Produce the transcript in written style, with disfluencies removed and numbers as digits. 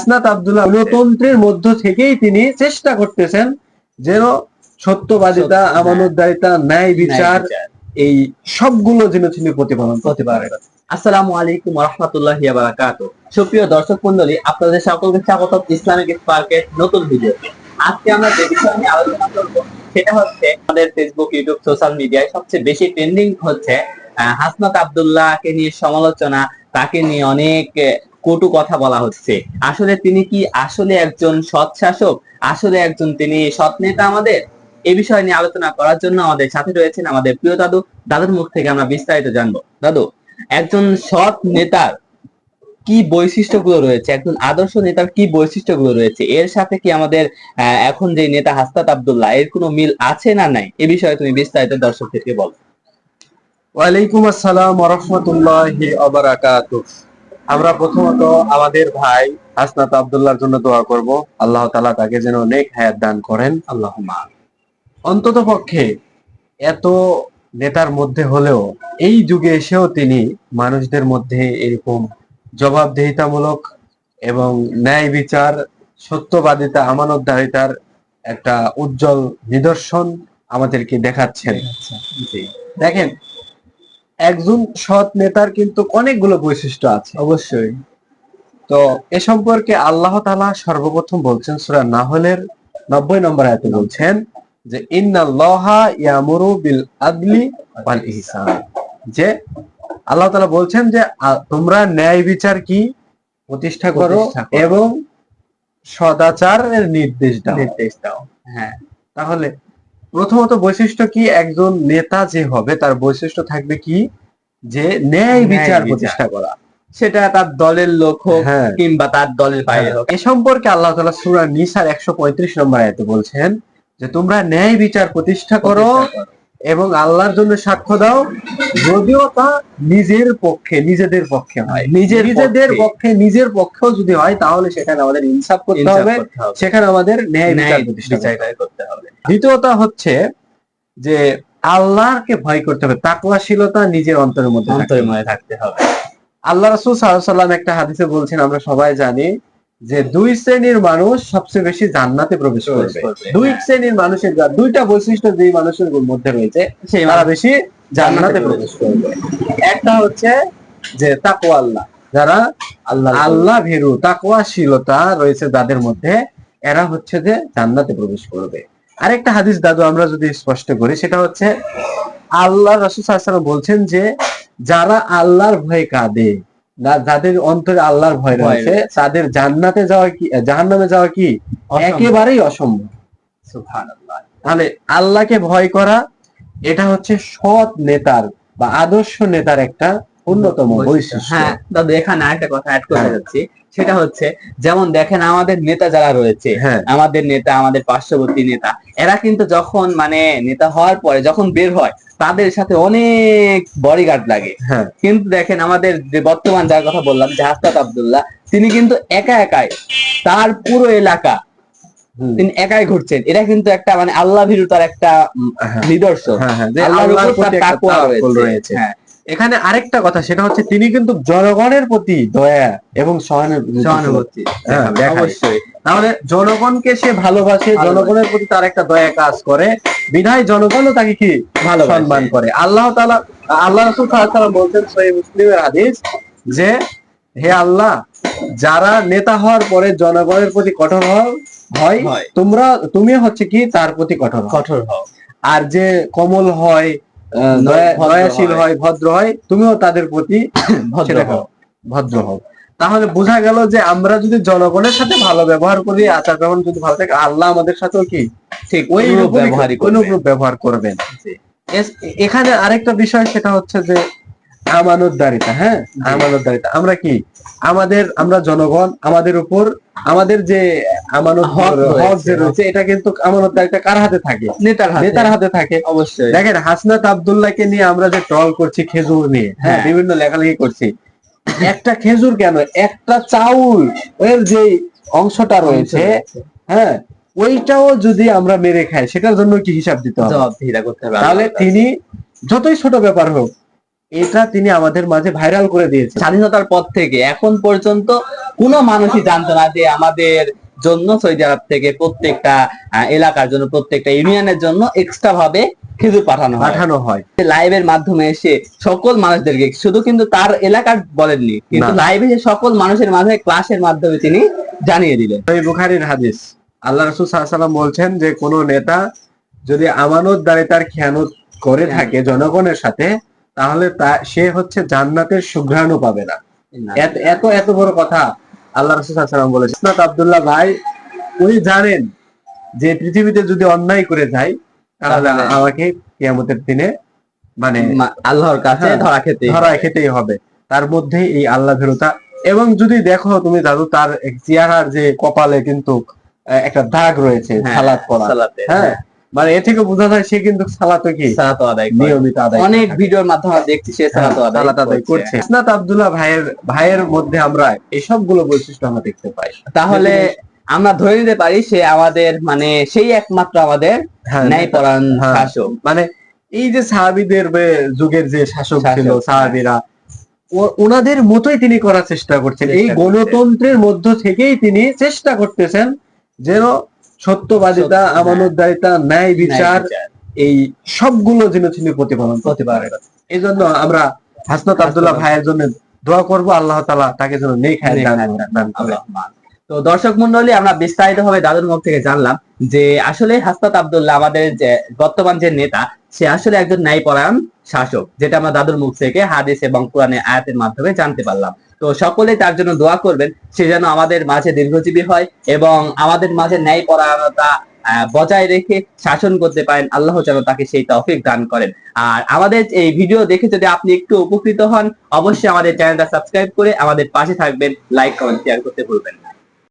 হাসনাত আব্দুল্লাহ গণতন্ত্রের মধ্য থেকেই তিনি চেষ্টা করতেছেন যেন সত্যবাদিতা, আমানতদারিতা, ন্যায় বিচার এই সবগুলো যেন তিনি প্রতিপালন করতে পারেন। আসসালামু আলাইকুম ওয়া রাহমাতুল্লাহি ওয়া বারাকাতুহু। সুপ্রিয় দর্শক মণ্ডলী, আপনাদের সকলকে স্বাগত ইসলামিক স্পার্কের নতুন ভিডিওতে। আজকে আমরা যে বিষয় নিয়ে আলোচনা করব সেটা হচ্ছে আমাদের ফেসবুক, ইউটিউব, সোশ্যাল মিডিয়ায় সবচেয়ে বেশি ট্রেন্ডিং হচ্ছে হাসনাত আব্দুল্লাহকে নিয়ে সমালোচনা, তাকে নিয়ে অনেক কটু কথা বলা হচ্ছে। আসলে তিনি কি আসলে একজন সৎ শাসক? আসলে একজন তিনি সৎ নেতা? আমাদের এই বিষয় নিয়ে আলোচনা করার জন্য আমাদের সাথে রয়েছেন আমাদের প্রিয় দাদু। দাদুর মুখ থেকে আমরা বিস্তারিত জানবো। দাদু, একজন সৎ নেতার কি বৈশিষ্ট্যগুলো রয়েছে, একজন আদর্শ নেতার কি বৈশিষ্ট্যগুলো রয়েছে, এর সাথে কি আমাদের এখন যে নেতা হাসনাত আব্দুল্লাহ এর কোনো মিল আছে না নাই, এ বিষয়ে তুমি বিস্তারিত দর্শকদেরকে বলো। ওয়ালাইকুম আসসালাম ওয়া রাহমাতুল্লাহি ওয়া বারাকাতুহু। আমরা প্রথমত আমাদের ভাই হাসনাত আব্দুল্লাহর জন্য দোয়া করব, আল্লাহ তাআলা তাকে যেন নেক হায়াত দান করেন। আল্লাহুম্মা। অন্তত পক্ষে এত নেতার মধ্যে হলেও এই যুগে এসেও তিনি মানুষদের মধ্যে এরকম জবাবদিহিতামূলক এবং ন্যায় বিচার, সত্যবাদিতা, আমানতদারিতার একটা উজ্জ্বল নিদর্শন আমাদেরকে দেখাচ্ছেন। দেখেন, একজন সৎ নেতার কিন্তু অনেকগুলো বৈশিষ্ট্য আছে। অবশ্যই। তো এ সম্পর্কে আল্লাহ তাআলা সর্বপ্রথম বলছেন সূরা নাহলের 90 নম্বর আয়াতে বলছেন যে ইন্নাল্লাহা ইয়ামুরু বিল আদলি ওয়াল ইহসান, যে আল্লাহ তাআলা বলছেন যে তোমরা ন্যায় বিচার কি প্রতিষ্ঠা করো এবং সদাচারের নির্দেশ দাও। হ্যাঁ, তাহলে প্রথমত বৈশিষ্ট্য কি, একজন নেতা যে হবে তার বৈশিষ্ট্য থাকবে কি, যে ন্যায় বিচার প্রতিষ্ঠা করা। সেটা তার দলের লোক হোক কিংবা তার দলের বাইরে হোক। এ সম্পর্কে আল্লাহ তাআলা সূরা নিসার 135 নম্বর আয়াতে বলছেন যে তোমরা ন্যায় বিচার প্রতিষ্ঠা করো এবং আল্লাহর জন্য সাক্ষ্য দাও, যদিও তা নিজেদের পক্ষে হয়। নিজের পক্ষেও যদি হয় তাহলে সেখানে আমাদের ইনসাফ করতে হবে, সেখানে আমাদের ন্যায় বিচার প্রতিষ্ঠা করতে হবে। দ্বিতীয়ত হচ্ছে যে আল্লাহকে ভয় করতে হবে, তাকওয়াশীলতা নিজের অন্তরের মধ্যে থাকতে হবে। আল্লাহ রাসূল সাল্লাল্লাহু আলাইহি ওয়াসাল্লাম একটা হাদিসে বলছেন, আমরা সবাই জানি যে দুই শ্রেণীর মানুষ সবচেয়ে বেশি জান্নাতে প্রবেশ করবে। দুই শ্রেণীর মানুষের দুইটা বৈশিষ্ট্য যেই মানুষের মধ্যে রয়েছে তারা বেশি জান্নাতে প্রবেশ করবে। একটা হচ্ছে যে তাকওয়া আল্লাহ, যারা আল্লাহ ভীরু, তাকওয়াশীলতা রয়েছে যাদের মধ্যে, এরা হচ্ছে যে জান্নাতে প্রবেশ করবে। আরেকটা হাদিস দাদু আমরা যদি স্পষ্ট করি, সেটা হচ্ছে আল্লাহ রাসূল সাল্লাল্লাহু আলাইহি ওয়াসাল্লাম বলছেন যে যারা আল্লাহর ভয়ে কাঁদে, যাদের অন্তরে আল্লাহর ভয় রয়েছে, তাদের জান্নাতে যাওয়া কি জাহান্নামে যাওয়া কি একেবারেই অসম্ভব। সুবহানাল্লাহ। তাহলে আল্লাহকে ভয় করা, এটা হচ্ছে সৎ নেতার বা আদর্শ নেতার একটা অন্যতম বৈশিষ্ট্য। হ্যাঁ দাদু, এখানে আরেকটা কথা অ্যাড করতে যাচ্ছি, সেটা হচ্ছে যেমন দেখেন আমাদের নেতা যারা রয়েছে, আমাদের নেতা, আমাদের পার্শ্ববর্তী নেতা, এরা কিন্তু যখন মানে নেতা হওয়ার পরে যখন বের হয় তাদের সাথে অনেক বডিগার্ড লাগে। কিন্তু দেখেন আমাদের যে বর্তমান যার কথা বললাম যে হাসনাত আব্দুল্লাহ, তিনি কিন্তু একাই তার পুরো এলাকা তিনি একাই ঘুরছেন। এটা কিন্তু একটা মানে আল্লাহ ভীরুতার একটা নিদর্শন। আল্লাহর প্রতি একটা তাকওয়া রয়েছে। এখানে আরেকটা কথা, সেটা হচ্ছে তিনি কিন্তু জনগণের প্রতি দয়া এবং সহানুভূতি। অবশ্যই। তাহলে জনগণকে সে ভালোবাসে, জনগণের প্রতি তার একটা দয়া কাজ করে, বিধায় জনগণও তাকে কি সম্মান করে। আল্লাহ রাসূল সাল্লাল্লাহু আলাইহি ওয়াসাল্লাম বলছেন সহিহ মুসলিমের হাদিস যে হে আল্লাহ, যারা নেতা হওয়ার পরে জনগণের প্রতি কঠোর হয়, তুমি হচ্ছে কি তার প্রতি কঠোর হও। আর যে কোমল হয়, দয়াশীল হয়, ভদ্র হয়, তুমিও তাদের প্রতি ভদ্র হও। তাহলে বোঝা গেল যে আমরা যদি জনগণের সাথে ভালো ব্যবহার করি, আচার ব্যবহার যদি ভালো থাকে, আল্লাহ আমাদের সাথেও কি ঠিক ওই অনুরূপ ব্যবহার করবেন। এখানে আরেকটা বিষয়, সেটা হচ্ছে যে আমানতদারিতা। আমানতদারিতা আমরা কি আমরা জনগণ, আমাদের উপর আমাদের যে আমানত হক যে রয়েছে, এটা কিন্তু আমানতদারিতা কার হাতে থাকে? নেতার হাতে থাকে। অবশ্যই। দেখেন হাসনাত আব্দুল্লাহকে নিয়ে আমরা যে ট্রল করছি খেজুর নিয়ে, বিভিন্ন লেখালেখি করছি, একটা খেজুর কেন, একটা চাউল এর যে অংশটা রয়েছে, ওইটাও যদি আমরা মেরে খাই, সেটার জন্য কি হিসাব দিতে হবে, জবাবদিহিতা করতে হবে। তাহলে তিনি যতই ছোট ব্যাপার হোক, এটা তিনি আমাদের মাঝে ভাইরাল করে দিয়েছেন। স্বাধীনতার পর থেকে এখন পর্যন্ত কোনো মানুষই জানতো না যে আমাদের জন্য সৌদি আরব থেকে প্রত্যেকটা এলাকার জন্য, প্রত্যেকটা ইউনিয়নের জন্য এক্সট্রা ভাবে খেজুর পাঠানো হয়। লাইভের মাধ্যমে এসে সকল মানুষদেরকে, শুধু কিন্তু তার এলাকার বলেননি, কিন্তু লাইভে এসে সকল মানুষের মাঝে ক্লাসের মাধ্যমে তিনি জানিয়ে দিলেন। এই বুখারীর হাদিস, আল্লাহ রাসূল সাল্লাল্লাহু আলাইহি ওয়াসাল্লাম বলছেন যে কোন নেতা যদি আমানতদারিতার খেয়ানত করে থাকে জনগণের সাথে, তাহলে সে হচ্ছে জান্নাতের সুঘ্রাণও পাবে না। এত এত বড় কথা আল্লাহ রাসূল সাল্লাল্লাহু আলাইহি ওয়াসাল্লাম বলেছেন। হযরত আব্দুল্লাহ ভাই উনি জানেন যে পৃথিবীতে যদি অন্যায় করে যাই তাহলে আমাকে কিয়ামতের দিনে মানে আল্লাহর কাছে ধরা খেতেই হবে। তার মধ্যে এই আল্লাহ ভীরুতা, এবং যদি দেখো তুমি দাদু তার চেহারার যে কপালে কিন্তু একটা দাগ রয়েছে সালাত করা, হ্যাঁ, মানে এ থেকে বোঝা যায় সে কিন্তু সালাত আদায় নিয়মিত আদায়। অনেক ভিডিওর মাধ্যমে দেখছি সে সালাত আদায় করছে। হযরত আব্দুল্লাহ ভাইয়ের মধ্যে আমরা এই সবগুলো বৈশিষ্ট্য আমরা দেখতে পাই। তাহলে আমরা ধরে নিতে পারি সে আমাদের মানে সেই একমাত্র আমাদের ন্যায়পরায়ণ শাসক। মানে এই যে সাহাবীদের যুগের যে শাসক ছিল, সাহাবীরা ওনাদের মতোই তিনি করার চেষ্টা করছেন। এই গণতন্ত্রের মধ্য থেকেই তিনি চেষ্টা করতেছেন যেন সত্যবাদিতা, আমানতদারিতা, ন্যায় বিচার, এই সবগুলো যেন তিনি প্রতিপালন করতে পারেন। এই জন্য আমরা হযরত আব্দুল্লাহ ভাইয়ের জন্য দোয়া করব, আল্লাহ তাআলা তাকে যেন নেক হায়াত দান করেন। তো দর্শক মন্ডলী, আমরা বিস্তারিত ভাবে দাদুর মুখ থেকে জানলাম যে আসলে হযরত আব্দুল্লাহ আমাদের যে বর্তমান যে নেতা, সে আসলে একজন ন্যায়পরায়ণ শাসক, যেটা আমরা দাদুর মুখ থেকে হাদিস এবং কোরআনের আয়াতের মাধ্যমে জানতে পারলাম। তো সকলেই তার জন্য দোয়া করবেন, সে যেন আমাদের মাঝে দীর্ঘজীবী হয় এবং আমাদের মাঝে ন্যায়পরায়ণতা বজায় রেখে শাসন করতে পারেন। আল্লাহ যেন তাকে সেই তৌফিক দান করেন। আর আমাদের এই ভিডিও দেখে যদি আপনি একটু উপকৃত হন, অবশ্যই আমাদের চ্যানেলটা সাবস্ক্রাইব করে আমাদের পাশে থাকবেন, লাইক কমেন্ট শেয়ার করতে ভুলবেন না।